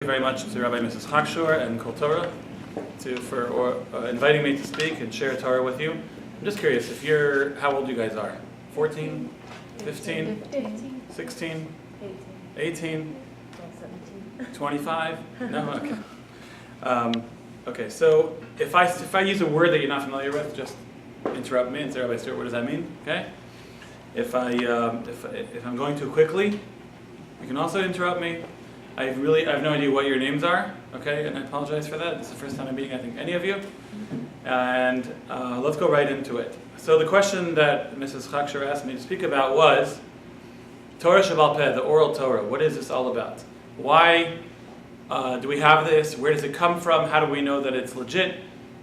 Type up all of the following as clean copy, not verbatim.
very much to Rabbi Mrs. Hakshur and Kol Torah for inviting me to speak and share Torah with you. I'm just curious, how old you guys are? 14? 15? 16? 18? 25? No? Okay. Okay, so if I use a word that you're not familiar with, just interrupt me and say, Rabbi Stewart, what does that mean? Okay? If I'm going too quickly, you can also interrupt me. I have no idea what your names are, okay, and I apologize for that. This is the first time I'm meeting, I think, any of you. And let's go right into it. So the question that Mrs. Hakshur asked me to speak about was Torah Shebal Peh, the oral Torah. What is this all about? Why do we have this? Where does it come from? How do we know that it's legit?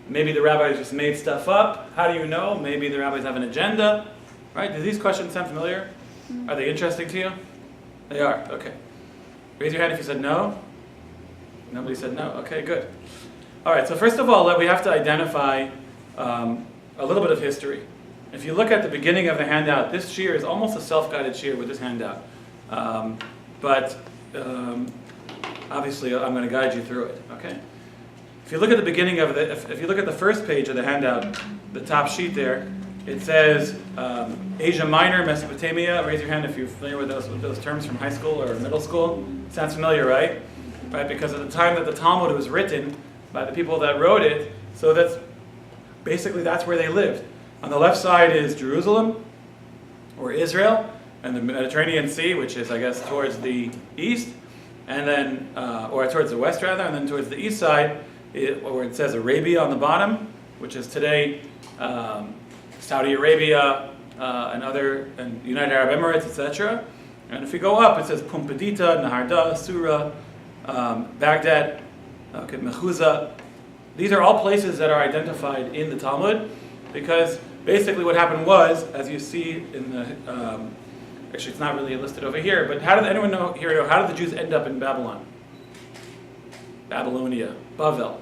Maybe the rabbis just made stuff up. How do you know? Maybe the rabbis have an agenda. Right? Do these questions sound familiar? Are they interesting to you? They are. Okay. Raise your hand if you said no. Nobody said no. Okay, good. All right, so first of all, we have to identify a little bit of history. If you look at the beginning of the handout, this shiur is almost a self-guided shiur with this handout. But obviously, I'm going to guide you through it. Okay. If you look at the beginning of if you look at the first page of the handout, the top sheet there, it says Asia Minor, Mesopotamia. Raise your hand if you're familiar with those terms from high school or middle school. Sounds familiar, right? Right, because at the time that the Talmud was written by the people that wrote it, so that's where they lived. On the left side is Jerusalem, or Israel, and the Mediterranean Sea, which is, I guess, towards the east, and then, or towards the west rather, and then towards the east side, where it says Arabia on the bottom, which is today Saudi Arabia and United Arab Emirates, etc. And if we go up, it says Pumbedita, Naharda, Sura, Baghdad, Mechuzah. These are all places that are identified in the Talmud, because basically what happened was, as you see in the, actually it's not really listed over here, but how did the Jews end up in Babylon? Babylonia, Bavel.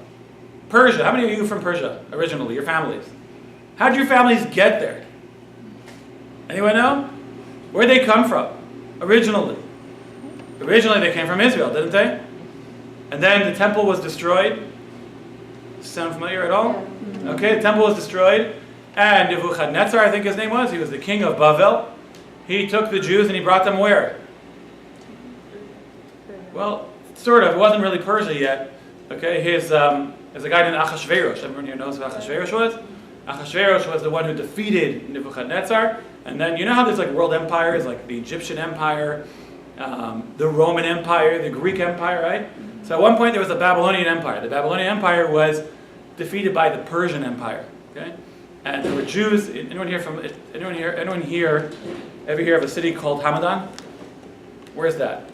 Persia, how many of you are from Persia originally, your families? How did your families get there? Anyone know? Where'd they come from originally? Originally they came from Israel, didn't they? And then the temple was destroyed. Sound familiar at all? Okay, the temple was destroyed. And Nebuchadnezzar, I think his name was, he was the king of Bavel. He took the Jews and he brought them where? Well, sort of. It wasn't really Persia yet. Okay, there's a guy named Achashverosh. Everyone here knows who Achashverosh was? Achashverosh was the one who defeated Nebuchadnezzar. And then, you know how there's like world empires, like the Egyptian Empire, the Roman Empire, the Greek Empire, right? So at one point there was the Babylonian Empire. The Babylonian Empire was defeated by the Persian Empire. Okay, and there were Jews. Anyone here ever hear of a city called Hamadan? Where's that?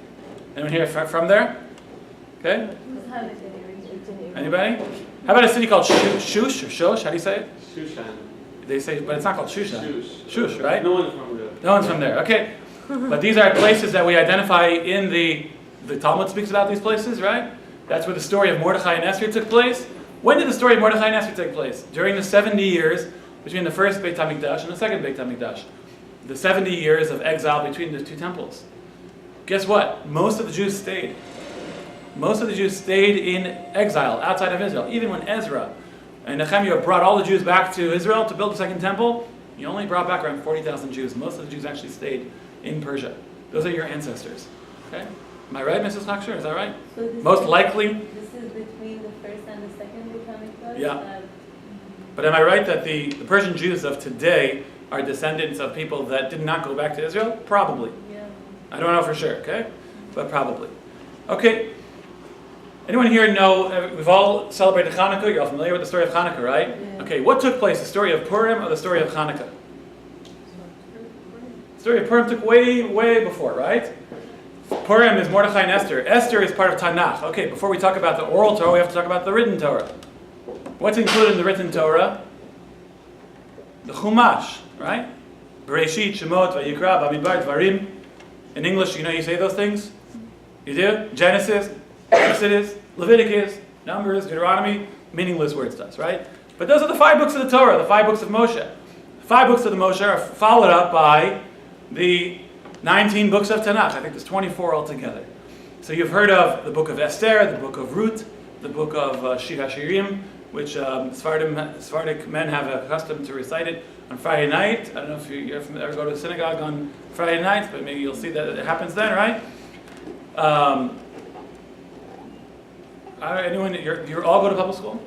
Anyone here from there? Okay. Anybody? How about a city called Shush or Shosh? How do you say it? Shushan. They say, but it's not called Shushan. Shush, right? No one's from there. No one's from there. Okay. But these are places that we identify in the Talmud speaks about these places, right? That's where the story of Mordechai and Esther took place. When did the story of Mordechai and Esther take place? During the 70 years between the first Beit HaMikdash and the second Beit HaMikdash. The 70 years of exile between the two temples. Guess what? Most of the Jews stayed. Most of the Jews stayed in exile outside of Israel. Even when Ezra and Nehemiah brought all the Jews back to Israel to build the second temple, he only brought back around 40,000 Jews. Most of the Jews actually stayed in Persia. Those are your ancestors. Okay? Am I right, Mrs. Hakshur? Is that right? So most likely. This is between the first and the second Beit HaMikdash? Yeah. But am I right that the Persian Jews of today are descendants of people that did not go back to Israel? Probably. Yeah. I don't know for sure, okay? But probably. Okay. Anyone here know, we've all celebrated Hanukkah. You're all familiar with the story of Hanukkah, right? Yeah. Okay, what took place? The story of Purim or the story of Hanukkah? The story of Purim took way, way before, right? Purim is Mordechai and Esther. Esther is part of Tanakh. Okay, before we talk about the oral Torah, we have to talk about the written Torah. What's included in the written Torah? The Chumash, right? Bereshit, Shemot, Vayikra, Bamidbar, Dvarim. In English, you know you say those things? You do? Genesis, Exodus, Leviticus, Numbers, Deuteronomy, meaningless words to us, right? But those are the 5 books of the Torah, the 5 books of Moshe. The 5 books of the Moshe are followed up by the 19 books of Tanakh. I think there's 24 altogether. So you've heard of the book of Esther, the book of Ruth, the book of Shir HaShirim, which Sephardic men have a custom to recite it on Friday night. I don't know if you ever go to a synagogue on Friday nights, but maybe you'll see that it happens then, right? Anyone, you all go to public school?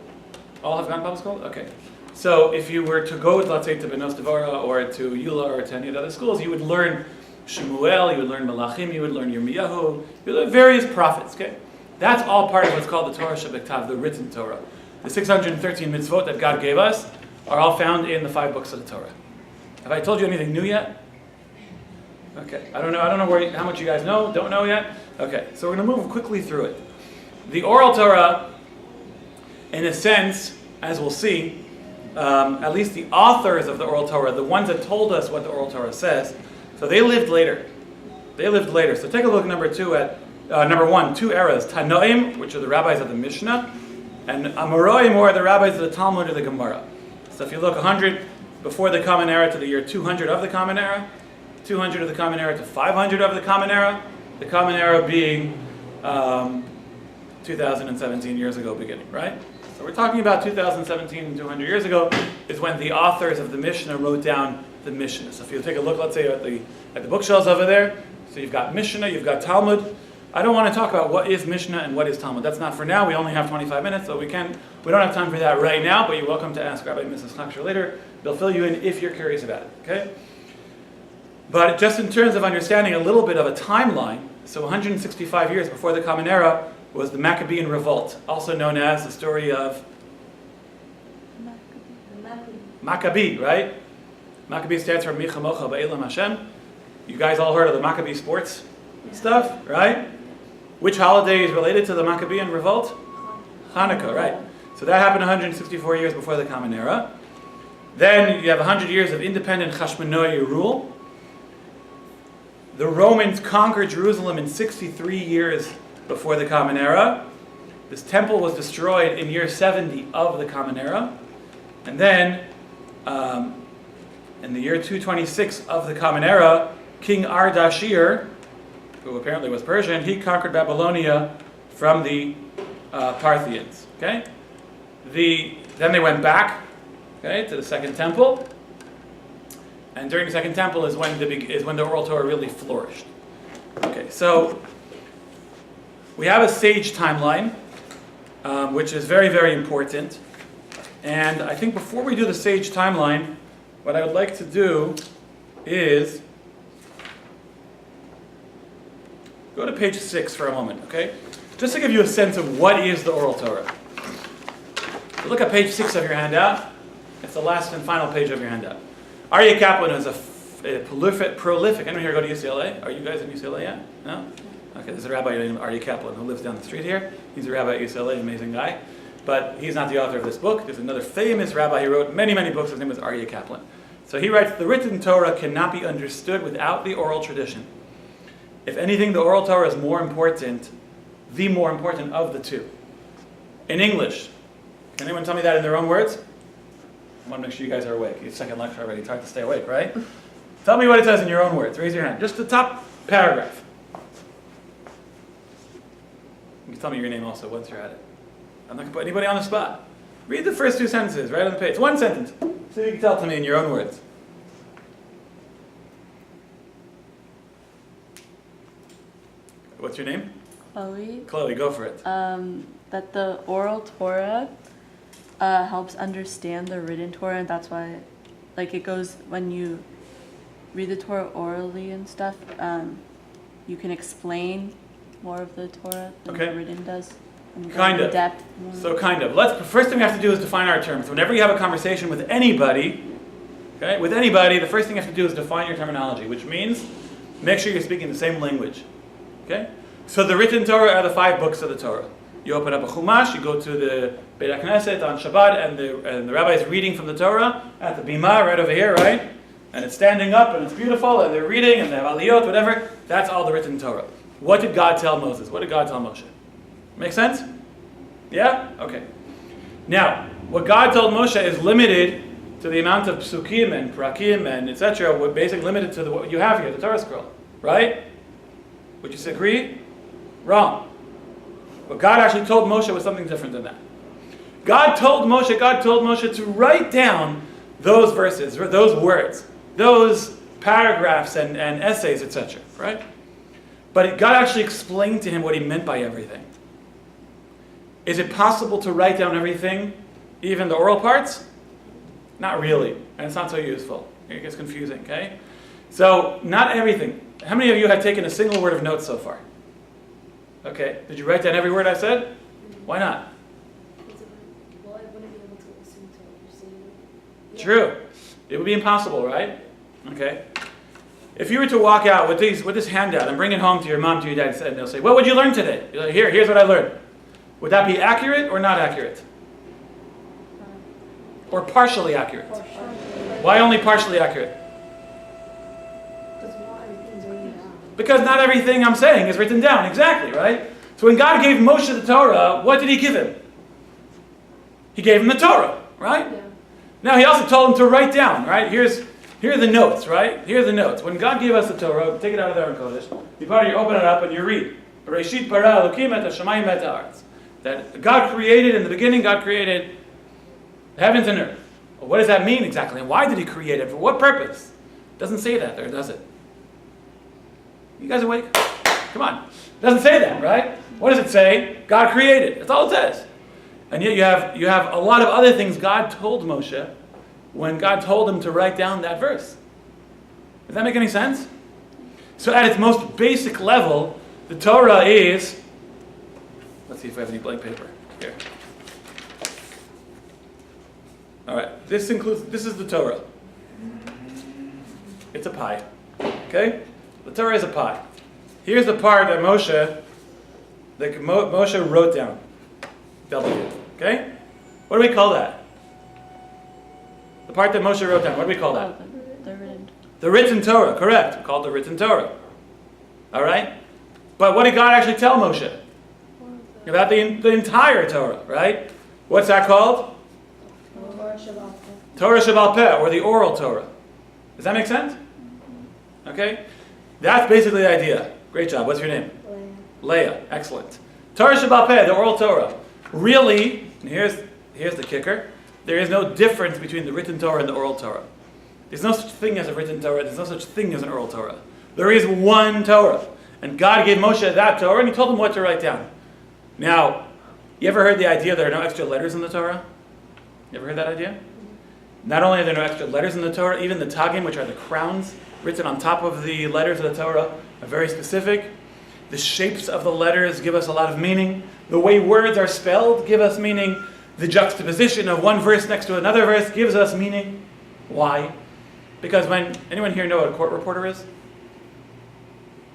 All have gone to public school? Okay. So if you were to go, let's say, to Benos Devora or to Eula or to any of the other schools, you would learn Shemuel, you would learn Malachim, you would learn Yirmiyahu, you would learn various prophets, okay? That's all part of what's called the Torah Shebektav, the written Torah. The 613 mitzvot that God gave us are all found in the 5 books of the Torah. Have I told you anything new yet? Okay. I don't know how much you guys know, don't know yet? Okay, so we're going to move quickly through it. The oral Torah, in a sense, as we'll see, at least the authors of the oral Torah, the ones that told us what the oral Torah says, so they lived later. So take a look, number 1, 2 eras. Tanoim, which are the rabbis of the Mishnah, and Amoraim, or the rabbis of the Talmud or the Gemara. So if you look 100 before the Common Era to the year 200 of the Common Era, 200 of the Common Era to 500 of the Common Era, the Common Era being 2017 years ago beginning, right? So we're talking about 2017 and 200 years ago is when the authors of the Mishnah wrote down the Mishnah. So if you take a look, let's say at the bookshelves over there, so you've got Mishnah, you've got Talmud. I don't want to talk about what is Mishnah and what is Talmud. That's not for now. We only have 25 minutes, so we don't have time for that right now, but you're welcome to ask Rabbi and Mrs. Chaksher later. They'll fill you in if you're curious about it, okay? But just in terms of understanding a little bit of a timeline, so 165 years before the Common Era was the Maccabean Revolt, also known as the story of Maccabee, right? Maccabee stands for Michamocha Ba'elam Hashem. You guys all heard of the Maccabee sports stuff, right? Which holiday is related to the Maccabean Revolt? Hanukkah, right. So that happened 164 years before the Common Era. Then you have 100 years of independent Hashmonae rule. The Romans conquered Jerusalem in 63 years before the Common Era. This temple was destroyed in year 70 of the Common Era. And then, in the year 226 of the Common Era, King Ardashir, who apparently was Persian, he conquered Babylonia from the Parthians. Okay, then they went back, okay, to the Second Temple, and during the Second Temple is when the oral Torah really flourished. Okay, so we have a sage timeline, which is very, very important. And I think before we do the sage timeline, what I would like to do is go to page 6 for a moment, okay? Just to give you a sense of what is the oral Torah. So look at page 6 of your handout. It's the last and final page of your handout. Aryeh Kaplan is a prolific. Anyone here go to UCLA? Are you guys in UCLA yet? No? Okay, there's a rabbi named Aryeh Kaplan who lives down the street here. He's a rabbi at UCLA, amazing guy. But he's not the author of this book. There's another famous rabbi. He wrote many, many books. His name was Aryeh Kaplan. So he writes, the written Torah cannot be understood without the oral tradition. If anything, the oral Torah is more important, the more important of the two. In English, can anyone tell me that in their own words? I want to make sure you guys are awake. It's second lecture already. It's hard to stay awake, right? Tell me what it says in your own words. Raise your hand. Just the top paragraph. You can tell me your name also once you're at it. I'm not going to put anybody on the spot. Read the first 2 sentences right on the page. 1 sentence. So you can tell to me in your own words. What's your name? Chloe. Chloe, go for it. That the oral Torah helps understand the written Torah, and that's why, like, it goes when you read the Torah orally and stuff. You can explain more of the Torah than the written does. Kind of. Depth. So kind of. First thing we have to do is define our terms. Whenever you have a conversation with anybody, okay, the first thing you have to do is define your terminology, which means make sure you're speaking the same language. Okay? So the written Torah are the 5 books of the Torah. You open up a Chumash, you go to the Beit HaKnesset on Shabbat, and the rabbi is reading from the Torah at the Bima right over here, right? And it's standing up, and it's beautiful, and they're reading, and they have aliyot, whatever. That's all the written Torah. What did God tell Moses? What did God tell Moshe? Make sense? Yeah? Okay. Now, what God told Moshe is limited to the amount of psukim and prakim and etc. Basically limited to what you have here, the Torah scroll. Right? Would you agree? Wrong. What God actually told Moshe was something different than that. God told Moshe to write down those verses, those words, those paragraphs and essays, etc. Right? But God actually explained to him what he meant by everything. Is it possible to write down everything, even the oral parts? Not really, and it's not so useful. It gets confusing, okay? So, not everything. How many of you have taken a single word of notes so far? Okay, did you write down every word I said? Why not? Well, I wouldn't be able to listen to what you're saying. Yeah. True. It would be impossible, right? Okay. If you were to walk out with this handout and bring it home to your mom, to your dad, and they'll say, "What would you learn today?" You're like, here's what I learned. Would that be accurate or not accurate? Or partially accurate? Why only partially accurate? Because not everything's written down. Because not everything I'm saying is written down. Exactly, right? So when God gave Moshe the Torah, what did he give him? He gave him the Torah, right? Yeah. Now he also told him to write down, right? Here are the notes, right? Here are the notes. When God gave us the Torah, take it out of there in Kodesh. You open it up and you read. Bereshit bara Elokim et hashamayim et haaretz. That God created, in the beginning, God created heavens and earth. Well, what does that mean exactly? And why did he create it? For what purpose? It doesn't say that there, does it? You guys awake? Come on. It doesn't say that, right? What does it say? God created. That's all it says. And yet you have a lot of other things God told Moshe when God told him to write down that verse. Does that make any sense? So at its most basic level, the Torah is... Let's see if we have any blank paper. Here. All right. This is the Torah. It's a pie. Okay? The Torah is a pie. Here's the part that Moshe wrote down. W. Okay? What do we call that? The part that Moshe wrote down. What do we call that? The written. The written Torah. Correct. We call it the written Torah. All right? But what did God actually tell Moshe? About the entire Torah, right? What's that called? Torah Shebal Peh, or the oral Torah. Does that make sense? Okay? That's basically the idea. Great job. What's your name? Leah. Excellent. Torah Shebal Peh, the oral Torah. Really, and here's the kicker, there is no difference between the written Torah and the oral Torah. There's no such thing as a written Torah. There's no such thing as an oral Torah. There is one Torah. And God gave Moshe that Torah, and he told him what to write down. Now, you ever heard the idea there are no extra letters in the Torah? You ever heard that idea? Not only are there no extra letters in the Torah, even the tagim, which are the crowns written on top of the letters of the Torah, are very specific. The shapes of the letters give us a lot of meaning. The way words are spelled give us meaning. The juxtaposition of one verse next to another verse gives us meaning. Why? Because anyone here know what a court reporter is?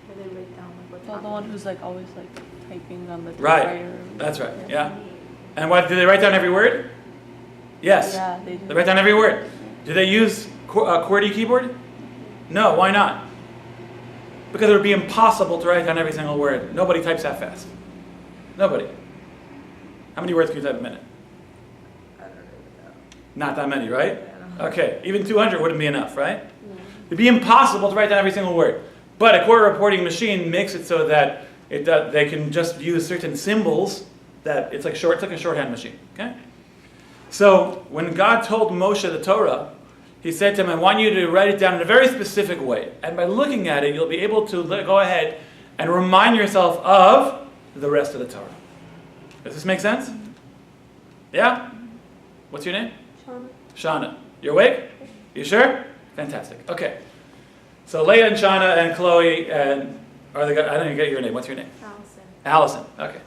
Where they write down like Well, the one who's like always like typing on the Right. typewriter. That's right. Yeah. And what do they write down every word? Yes. Yeah, they do. They write down every word. Do they use a QWERTY keyboard? No. Why not? Because it would be impossible to write down every single word. Nobody types that fast. Nobody. How many words can you type a minute? Not that many, right? Okay. Even 200 wouldn't be enough, right? It'd be impossible to write down every single word. But a court reporting machine makes it so that they can just use certain symbols. That it's like a shorthand machine. Okay. So when God told Moshe the Torah, he said to him, "I want you to write it down in a very specific way, and by looking at it, you'll be able to go ahead and remind yourself of the rest of the Torah." Does this make sense? Yeah. What's your name? Shauna. You awake? You sure? Fantastic. Okay. So Leah and Shauna and Chloe and I don't even get your name. What's your name? Allison. Okay.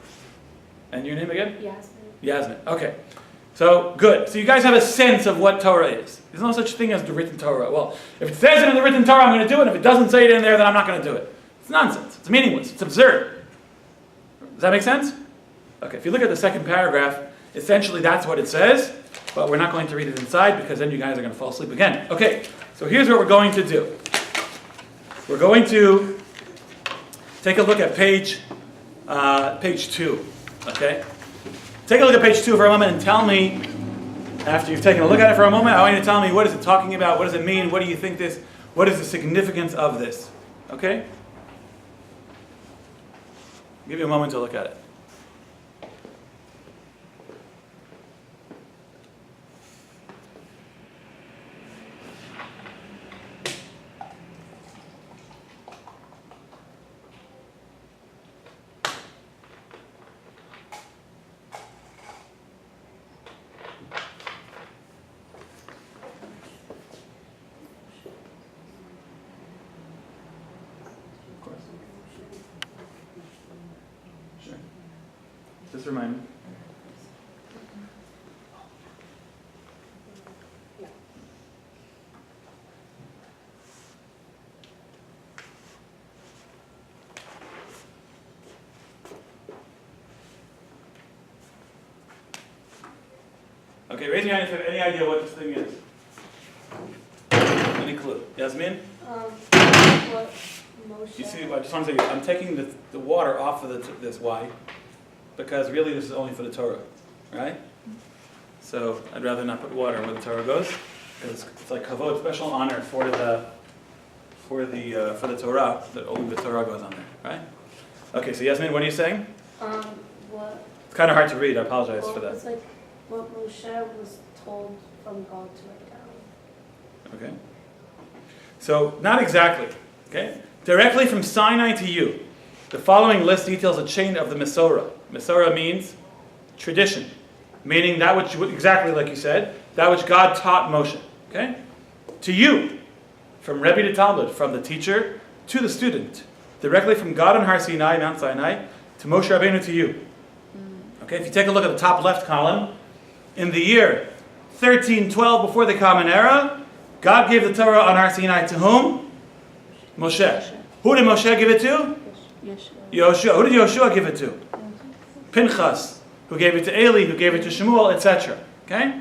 And your name again? Yasmin. Okay. So, good. So you guys have a sense of what Torah is. There's no such thing as the written Torah. Well, if it says it in the written Torah, I'm going to do it. If it doesn't say it in there, then I'm not going to do it. It's nonsense. It's meaningless. It's absurd. Does that make sense? Okay. If you look at the second paragraph, essentially that's what it says. But we're not going to read it inside because then you guys are going to fall asleep again. Okay. So here's what we're going to do. We're going to take a look at page 2. Okay? Take a look at page 2 for a moment and tell me, after you've taken a look at it for a moment, I want you to tell me what is it talking about, what does it mean, what do you think what is the significance of this? Okay? I'll give you a moment to look at it. Sure. Just remind me. Okay, raise your hand if you have any idea what this thing is. Any clue? Yasmin? What Moshe? You see, I just want to say, I'm taking the water off of this. Why? Because really this is only for the Torah, right? So I'd rather not put water where the Torah goes. It's like kavod, special honor for the Torah, that only the Torah goes on there, right? Okay, so Yasmin, what are you saying? What? It's kind of hard to read. I apologize for that. It's like what Moshe was told from God to write down. Okay. So not exactly. Okay. Directly from Sinai to you. The following list details a chain of the Mesorah. Mesorah means tradition, meaning that which, exactly like you said, that which God taught Moshe. Okay? To you, from Rabbi to Talmud, from the teacher to the student, directly from God on Har Sinai, Mount Sinai, to Moshe Rabbeinu to you. Okay, if you take a look at the top left column, in the year 1312 before the Common Era, God gave the Torah on Har Sinai to whom? Moshe. Who did Moshe give it to? Yoshua. Who did Yoshua give it to? Pinchas. Who gave it to Eli, who gave it to Shemuel, etc. Okay?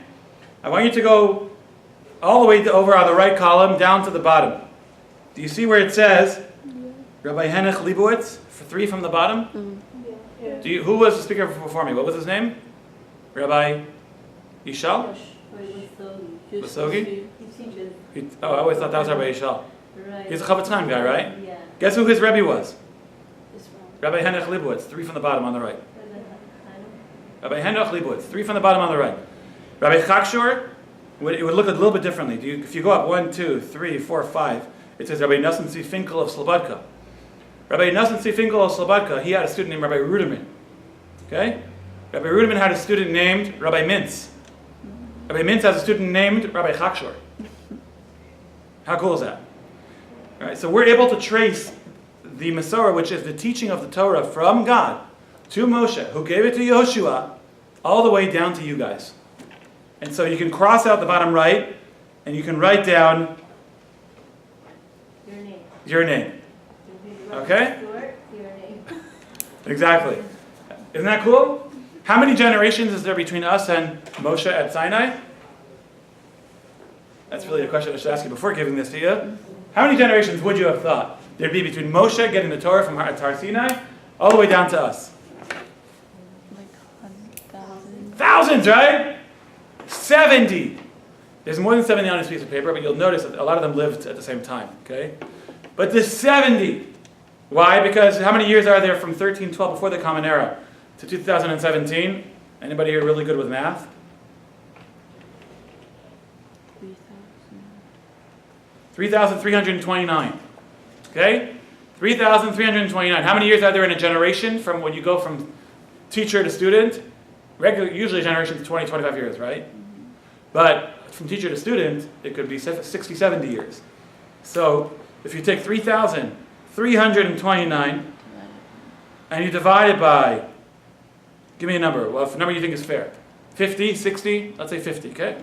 I want you to go all the way over on the right column, down to the bottom. Do you see where it says, Rabbi Henoch Leibowitz, for 3 from the bottom? Yeah. Who was the speaker before me? What was his name? Rabbi Yishal? Basogi? I always thought that was Rabbi Yishal. Right. He's a Chavetz Chaim guy, right? Yeah. Guess who his Rebbe was? This one. Rabbi Henoch Leibowitz, 3 from the bottom on the right. Rabbi Henoch Leibowitz, 3 from the bottom on the right. Rabbi Chakshor, it would look a little bit differently. If you go up 1, 2, 3, 4, 5, it says Rabbi Nosson C. Finkel of Slobodka. Rabbi Nosson C. Finkel of Slobodka, he had a student named Rabbi Ruderman. Okay? Rabbi Ruderman had a student named Rabbi Mintz. Rabbi Mintz has a student named Rabbi Chakshor. How cool is that? All right, so we're able to trace the Mesorah, which is the teaching of the Torah from God to Moshe, who gave it to Yehoshua, all the way down to you guys. And so you can cross out the bottom right, and you can write down Your name. your name. Okay? Stewart, your name. Exactly. Isn't that cool? How many generations is there between us and Moshe at Sinai? That's really a question I should ask you before giving this to you. How many generations would you have thought there'd be between Moshe getting the Torah from Har Sinai all the way down to us? Like 100,000. Thousands, right? 70. There's more than 70 on this piece of paper, but you'll notice that a lot of them lived at the same time, okay? But there's 70. Why? Because how many years are there from 1312 before the Common Era to 2017? Anybody here really good with math? 3,329. Okay? 3,329. How many years are there in a generation from when you go from teacher to student? Usually a generation is 20, 25 years, right? But from teacher to student, it could be 60, 70 years. So if you take 3,329 and you divide it by, give me a number. Well, if a number you think is fair. 50, 60, let's say 50, okay?